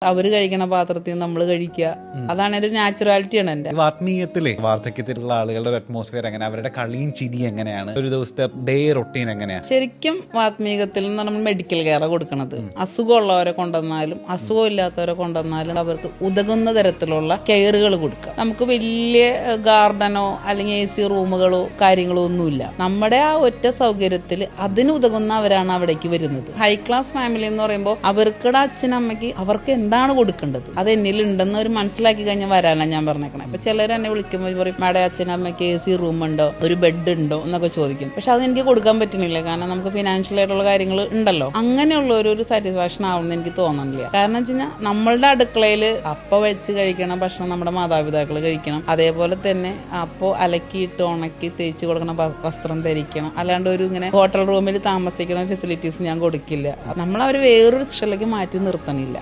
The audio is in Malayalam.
അവര് കഴിക്കണ പാത്രത്തിൽ നമ്മൾ കഴിക്കുക. അതാണ് ഒരു നാച്ചുറാലിറ്റിയാണ് എന്റെ ആത്മീയത്തിലെ വാർദ്ധക്യത്തിലുള്ള ആളുകളുടെ ഒരു അറ്റ്മോസ്ഫിയർ എങ്ങനെ, അവരുടെ കളിയും ചിരി എങ്ങനെയാണ്, ഒരു ദിവസത്തെ ഡേ റൊട്ടീൻ എങ്ങനെയാണ്? ശരിക്കും ആത്മീയത്തിൽ നമ്മൾ മെഡിക്കൽ കെയർ കൊടുക്കണത്. അസുഖമുള്ളവരെ കൊണ്ടുവന്നാലും അസുഖമില്ലാത്തവരെ കൊണ്ടുവന്നാലും അവർക്ക് ഉതകുന്ന തരത്തിലുള്ള കെയറുകൾ കൊടുക്കുക. നമുക്ക് വലിയ ഗാർഡനോ അല്ലെങ്കിൽ AC റൂമുകളോ കാര്യങ്ങളോ ഒന്നുമില്ല. നമ്മുടെ ആ ഒറ്റ സൗകര്യത്തിൽ അതിന് ഉതകുന്നവരാണ് അവിടേക്ക് വരുന്നത്. ഹൈ ക്ലാസ് ഫാമിലി എന്ന് പറയുമ്പോൾ അവർക്കുടെ അച്ഛനമ്മയ്ക്ക് അവർക്ക് എന്താണ് കൊടുക്കേണ്ടത് അത് എന്നിൽ ഉണ്ടെന്ന് അവർ മനസ്സിലാക്കി കഴിഞ്ഞാൽ വരാനാണ് ഞാൻ പറഞ്ഞേക്കണേ. ഇപ്പൊ ചിലർ എന്നെ വിളിക്കുമ്പോൾ പറയും, മാഡം അച്ഛനമ്മയ്ക്ക് AC റൂമുണ്ടോ, ഒരു ബെഡ് ഉണ്ടോ എന്നൊക്കെ ചോദിക്കും. പക്ഷെ അത് എനിക്ക് കൊടുക്കാൻ പറ്റുന്നില്ല. കാരണം നമുക്ക് ഫിനാൻഷ്യൽ ആയിട്ടുള്ള കാര്യങ്ങൾ ഉണ്ടല്ലോ. അങ്ങനെയുള്ള ഒരു സാറ്റിസ്ഫാക്ഷൻ ആവുമെന്ന് എനിക്ക് തോന്നുന്നില്ല. കാരണം വെച്ച് കഴിഞ്ഞാൽ നമ്മളുടെ അടുക്കളയിൽ അപ്പ വെച്ച് കഴിക്കണം ഭക്ഷണം നമ്മുടെ മാതാപിതാക്കൾ കഴിക്കണം. അതേപോലെ തന്നെ അപ്പോൾ അലക്കിയിട്ട് ഉണക്കി തേച്ച് കൊടുക്കണം, വസ്ത്രം ധരിക്കണം. അല്ലാണ്ട് ഒരു ഇങ്ങനെ ഹോട്ടൽ റൂമിൽ താമസിക്കുന്ന ഫെസിലിറ്റീസ് ഞാൻ കൊടുക്കില്ല. നമ്മൾ അവർ വേറൊരു സെക്ഷനിലേക്ക് മാറ്റി നിർത്തണില്ല.